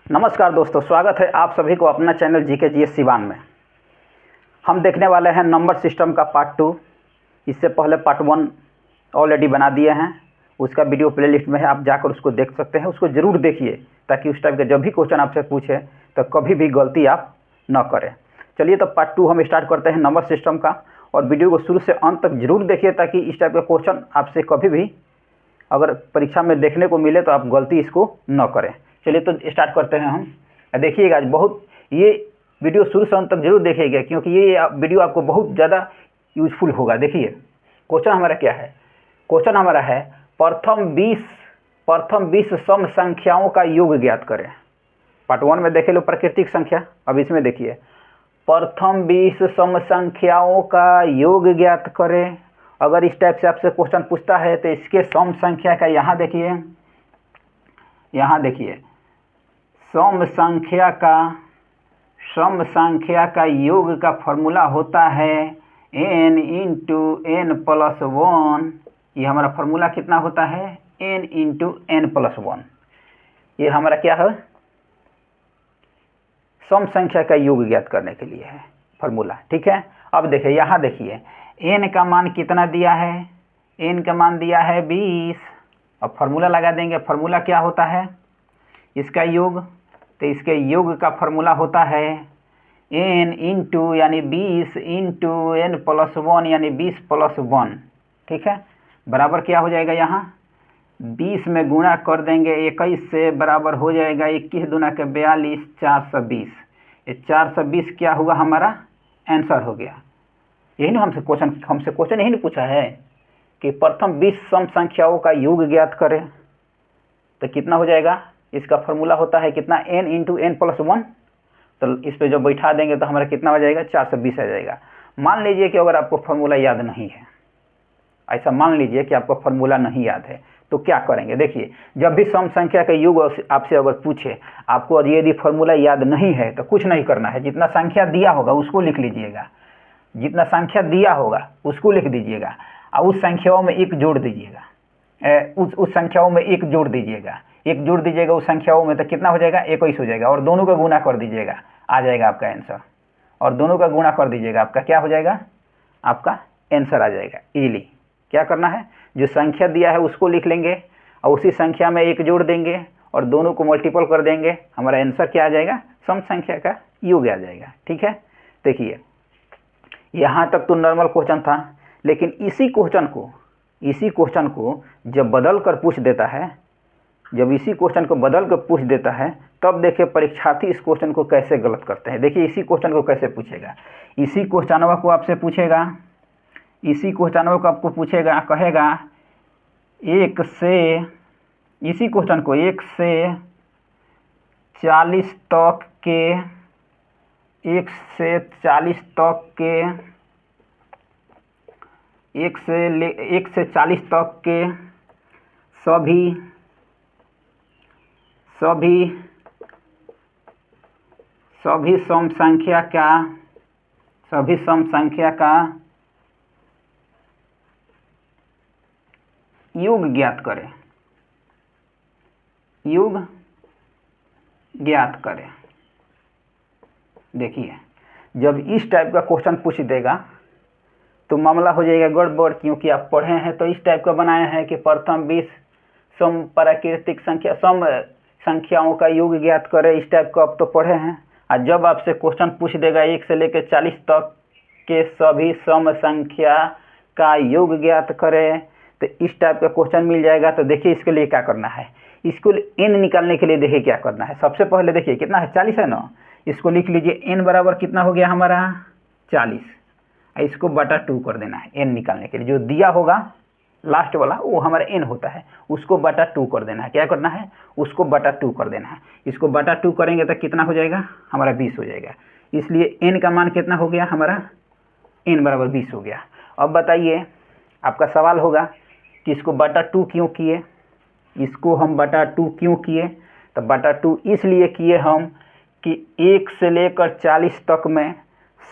नमस्कार दोस्तों, स्वागत है आप सभी को अपना चैनल जीके जीएस सिवान में। हम देखने वाले हैं नंबर सिस्टम का पार्ट 2। इससे पहले पार्ट 1 ऑलरेडी बना दिए हैं, उसका वीडियो प्लेलिस्ट में है, आप जाकर उसको देख सकते हैं। उसको ज़रूर देखिए ताकि उस टाइप के जब भी क्वेश्चन आपसे पूछे तो कभी भी गलती आप न करें। चलिए तो पार्ट 2 हम स्टार्ट करते हैं नंबर सिस्टम का, और वीडियो को शुरू से अंत तक जरूर देखिए ताकि इस टाइप का क्वेश्चन आपसे कभी भी अगर परीक्षा में देखने को मिले तो आप गलती इसको न करें। चलिए तो स्टार्ट करते हैं हम। देखिएगा आज बहुत ये वीडियो शुरू से अंत तक जरूर देखिएगा, क्योंकि ये वीडियो आपको बहुत ज़्यादा यूजफुल होगा। देखिए क्वेश्चन हमारा क्या है। क्वेश्चन हमारा है प्रथम 20 सम संख्याओं का योग ज्ञात करें। पार्ट 1 में देखे लो प्राकृतिक संख्या, अब इसमें देखिए प्रथम 20 सम संख्याओं का योग ज्ञात करें। अगर इस टाइप से आपसे क्वेश्चन पूछता है तो इसके सम संख्या का यहाँ देखिए सम संख्या का योग का फॉर्मूला होता है n इंटू एन प्लस 1। ये हमारा फॉर्मूला कितना होता है n इंटू एन प्लस 1। ये हमारा क्या है, सम संख्या का योग ज्ञात करने के लिए है फॉर्मूला। ठीक है, अब देखिए यहाँ देखिए n का मान कितना दिया है, n का मान दिया है 20। अब फॉर्मूला लगा देंगे। फॉर्मूला क्या होता है इसका योग, तो इसके योग का फॉर्मूला होता है n इंटू यानी 20 इंटू एन प्लस 1 यानी 20 प्लस 1। ठीक है, बराबर क्या हो जाएगा, यहाँ 20 में गुणा कर देंगे 21 से, बराबर हो जाएगा 21 दूना के 42, 420। ये 420 क्या हुआ, हमारा आंसर हो गया। यही ना हमसे क्वेश्चन यही नहीं पूछा है कि प्रथम 20 सम संख्याओं का योग ज्ञात करें। तो कितना हो जाएगा, इसका फॉर्मूला होता है कितना n इंटू एन प्लस 1। तो इस पे जब बैठा देंगे तो हमारा कितना हो जाएगा, 420 आ जाएगा। मान लीजिए कि अगर आपको फॉर्मूला याद नहीं है, ऐसा मान लीजिए कि आपको फॉर्मूला नहीं याद है, तो क्या करेंगे। देखिए जब भी सम संख्या का योग आपसे अगर पूछे, आपको यदि फॉर्मूला याद नहीं है तो कुछ नहीं करना है, जितना संख्या दिया होगा उसको लिख लीजिएगा, जितना संख्या दिया होगा उसको लिख दीजिएगा, और उस संख्याओं में एक जोड़ दीजिएगा, उस संख्याओं में एक जोड़ दीजिएगा, एक जोड़ दीजिएगा उस संख्याओं में, तो कितना हो जाएगा 21 हो जाएगा। और दोनों का गुणा कर दीजिएगा, आ जाएगा आपका आंसर। और दोनों का गुणा कर दीजिएगा, आपका क्या हो जाएगा, आपका आंसर आ जाएगा। इजीली क्या करना है, जो संख्या दिया है उसको लिख लेंगे और उसी संख्या में एक जोड़ देंगे और दोनों को मल्टीपल कर देंगे, हमारा आंसर क्या आ जाएगा, सम संख्या का योग आ जाएगा। ठीक है, देखिए यहाँ तक तो नॉर्मल क्वेश्चन था, लेकिन इसी क्वेश्चन को जब बदल कर पूछ देता है, जब इसी क्वेश्चन को बदल कर पूछ देता है, तब देखिए परीक्षार्थी इस क्वेश्चन को कैसे गलत करते हैं। देखिए इसी क्वेश्चन को कैसे पूछेगा, इसी क्वेश्चनवा को आपसे पूछेगा, इसी क्वेश्चनवा को आपको पूछेगा, कहेगा इसी क्वेश्चन को 1 से 40 तक के 1 से 40 तक के सभी सम संख्या का योग ज्ञात करें। देखिए जब इस टाइप का क्वेश्चन पूछ देगा तो मामला हो जाएगा गड़बड़, क्योंकि आप पढ़े हैं तो इस टाइप का बनाए हैं कि प्रथम 20 सम प्राकृतिक संख्याओं का योग ज्ञात करें। इस टाइप का आप तो पढ़े हैं, और जब आपसे क्वेश्चन पूछ देगा 1 से लेकर 40 तक के सभी सम संख्या का योग ज्ञात करें, तो इस टाइप का क्वेश्चन मिल जाएगा। तो देखिए इसके लिए क्या करना है, इसको n निकालने के लिए देखिए क्या करना है। सबसे पहले देखिए कितना है, 40 है ना, इसको लिख लीजिए n बराबर कितना हो गया हमारा 40, इसको बटा 2 कर देना है। n निकालने के लिए जो दिया होगा लास्ट वाला वो हमारा n होता है, उसको बटा 2 कर देना है। क्या करना है, उसको बटा 2 कर देना है। इसको बटा 2 करेंगे तो कितना हो जाएगा, हमारा 20 हो जाएगा। इसलिए n का मान कितना हो गया हमारा, n बराबर 20 हो गया। अब बताइए, आपका सवाल होगा कि इसको बटा 2 क्यों किए, इसको हम बटा 2 क्यों किए। तो बटा 2 इसलिए किए हम कि 1 से लेकर 40 तक में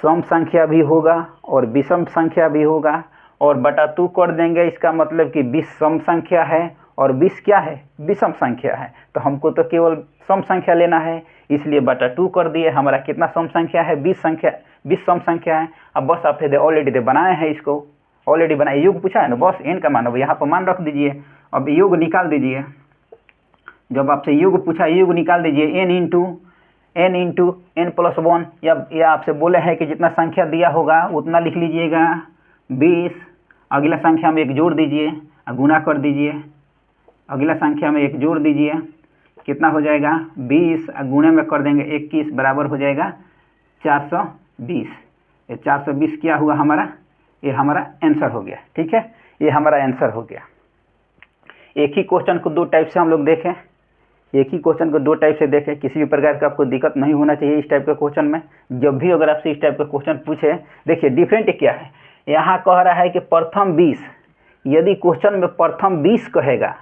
सम संख्या भी होगा और विषम संख्या भी होगा, और बटा 2 कर देंगे, इसका मतलब कि 20 सम संख्या है और 20 क्या है, विषम संख्या है, तो हमको तो केवल सम संख्या लेना है, इसलिए बटा 2 कर दिए। हमारा कितना सम संख्या है, 20 सम संख्या है। अब बस आप ऑलरेडी बनाए हैं इसको, ऑलरेडी बनाए, योग पूछा है ना, बस n का मान अब यहाँ पर मान रख दीजिए। अब योग निकाल दीजिए, जब आपसे योग पूछा योग निकाल दीजिए, n इंटू n प्लस 1, या आपसे बोले हैं कि जितना संख्या दिया होगा उतना लिख लीजिएगा 20, अगला संख्या में 1 जोड़ दीजिए, गुना कर दीजिए, अगला संख्या में 1 जोड़ दीजिए, कितना हो जाएगा 20, गुणे में कर देंगे 21, बराबर हो जाएगा 420। ये 420 क्या हुआ हमारा, ये हमारा आंसर हो गया। ठीक है, ये हमारा आंसर हो गया। एक ही क्वेश्चन को 2 टाइप से हम लोग देखें, एक ही क्वेश्चन को 2 टाइप से देखें, किसी भी प्रकार का आपको दिक्कत नहीं होना चाहिए इस टाइप के क्वेश्चन में। जब भी अगर आपसे इस टाइप का क्वेश्चन पूछे, देखिए डिफरेंट क्या है, यहाँ कह रहा है कि प्रथम 20, यदि क्वेश्चन में प्रथम 20 कहेगा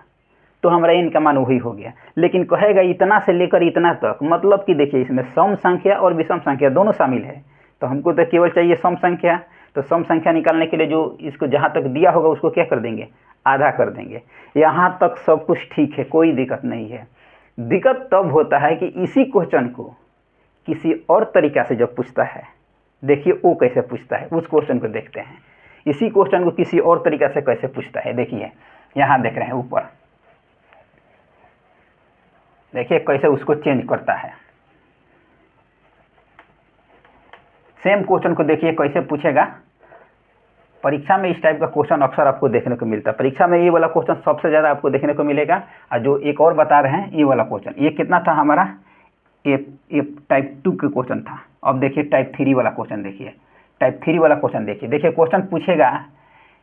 तो हमारा n का मान वही हो गया, लेकिन कहेगा इतना से लेकर इतना तक, मतलब कि देखिए इसमें सम संख्या और विषम संख्या दोनों शामिल है, तो हमको तो केवल चाहिए सम संख्या। तो सम संख्या निकालने के लिए जो इसको जहाँ तक दिया होगा उसको क्या कर देंगे, आधा कर देंगे। यहाँ तक सब कुछ ठीक है, कोई दिक्कत नहीं है। दिक्कत तब होता है कि इसी क्वेश्चन को किसी और तरीका से जब पूछता है, देखिए वो कैसे पूछता है, उस क्वेश्चन को देखते हैं। इसी क्वेश्चन को किसी और तरीका से कैसे पूछता है, देखिए यहाँ देख रहे हैं ऊपर, देखिए कैसे उसको चेंज करता है। सेम क्वेश्चन को देखिए कैसे पूछेगा। परीक्षा में इस टाइप का क्वेश्चन अक्सर आपको देखने को मिलता है। परीक्षा में ये वाला क्वेश्चन सबसे ज़्यादा आपको देखने को मिलेगा, और जो एक और बता रहे हैं ये वाला क्वेश्चन, ये कितना था हमारा, ये टाइप 2 का क्वेश्चन था। अब देखिए टाइप 3 वाला क्वेश्चन, देखिए टाइप 3 वाला क्वेश्चन देखिए क्वेश्चन पूछेगा,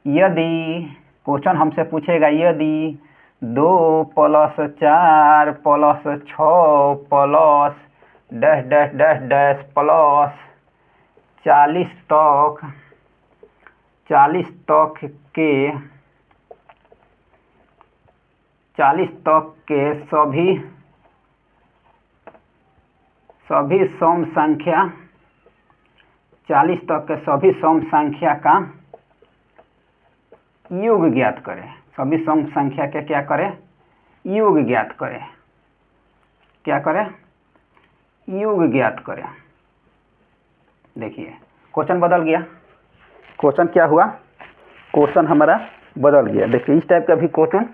यदि क्वेश्चन हमसे पूछेगा यदि 2 + 4 + 6 plus dash dash dash dash plus 40 तक के सभी सम संख्या, 40 तक के सभी सम संख्या का योग ज्ञात करें। सभी सम संख्या के क्या करें, योग ज्ञात करें। क्या करें, योग ज्ञात करें। देखिए क्वेश्चन बदल गया, क्वेश्चन क्या हुआ, क्वेश्चन हमारा बदल गया। देखिए इस टाइप का भी क्वेश्चन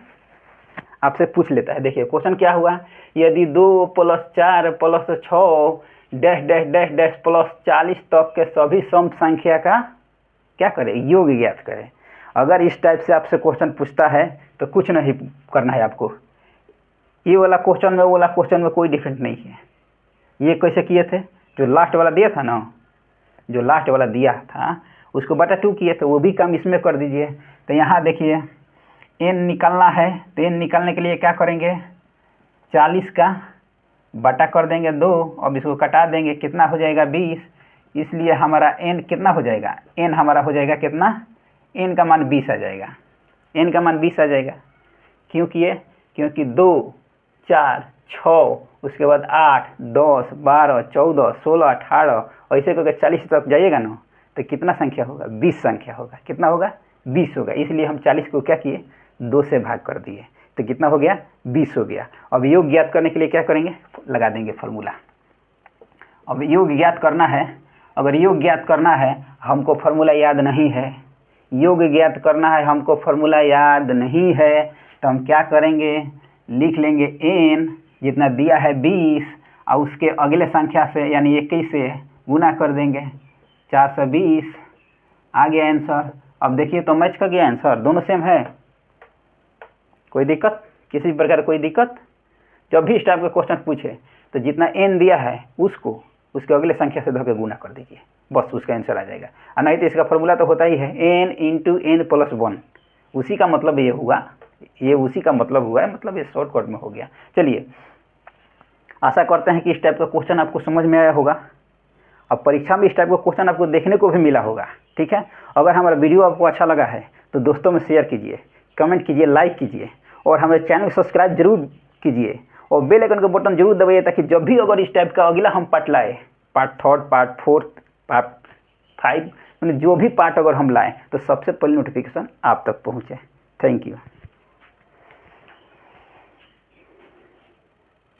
आपसे पूछ लेता है। देखिए क्वेश्चन क्या हुआ, यदि 2 + 4 + 6 dash dash dash dash plus 40 तक के सभी सम संख्या का क्या करें, योग ज्ञात करें। अगर इस टाइप से आपसे क्वेश्चन पूछता है तो कुछ नहीं करना है आपको, ये वाला क्वेश्चन में वो वाला क्वेश्चन में कोई डिफरेंट नहीं है। ये कैसे किए थे, जो लास्ट वाला दिया था ना, जो लास्ट वाला दिया था उसको बटा 2 किए थे, वो भी काम इसमें कर दीजिए। तो यहाँ देखिए n निकालना है, तो n निकालने के लिए क्या करेंगे, 40 का बटा कर देंगे 2, अब इसको कटा देंगे, कितना हो जाएगा 20। इसलिए हमारा n कितना हो जाएगा, n हमारा हो जाएगा कितना, n का मान 20 आ जाएगा, n का मान 20 आ जाएगा। क्योंकि 2 4 6 उसके बाद 8 10 12 14 16 18 ऐसे करके 40 तक जाइएगा ना, तो कितना संख्या होगा, 20 संख्या होगा। कितना होगा, 20 होगा। इसलिए हम 40 को क्या किए, 2 से भाग कर दिए, तो कितना हो गया, 20 हो गया। अब योग ज्ञात करने के लिए क्या करेंगे, लगा देंगे फॉर्मूला। अब योग ज्ञात करना है, अगर योग ज्ञात करना है, हमको फॉर्मूला याद नहीं है, योग ज्ञात करना है हमको फॉर्मूला याद नहीं है, तो हम क्या करेंगे, लिख लेंगे n जितना दिया है 20 और उसके अगले संख्या से यानी 21 से गुना कर देंगे, 420 आ गया आंसर। अब देखिए तो मैच कर गया आंसर, दोनों सेम है, कोई दिक्कत, किसी प्रकार कोई दिक्कत। जब भी इस टाइप का क्वेश्चन पूछे तो जितना n दिया है उसको उसके अगले संख्या से धोके गुना कर दीजिए, बस उसका आंसर आ जाएगा। और नहीं तो इसका फॉर्मूला तो होता ही है n × n + 1, उसी का मतलब ये हुआ, ये उसी का मतलब हुआ है, मतलब ये शॉर्टकट में हो गया। चलिए आशा करते हैं कि इस टाइप का क्वेश्चन आपको समझ में आया होगा। अब परीक्षा में इस टाइप का क्वेश्चन आपको देखने को भी मिला होगा। ठीक है, अगर हमारा वीडियो आपको अच्छा लगा है तो दोस्तों में शेयर कीजिए, कमेंट कीजिए, लाइक कीजिए और हमारे चैनल को सब्सक्राइब जरूर कीजिए और बेल आइकन का बटन जरूर दबाइए, ताकि जब भी अगर इस टाइप का अगला हम पार्ट लाए, पार्ट 3, पार्ट 4, पार्ट 5, मतलब जो भी पार्ट अगर हम लाएँ तो सबसे पहले नोटिफिकेशन आप तक पहुँचे। Thank you.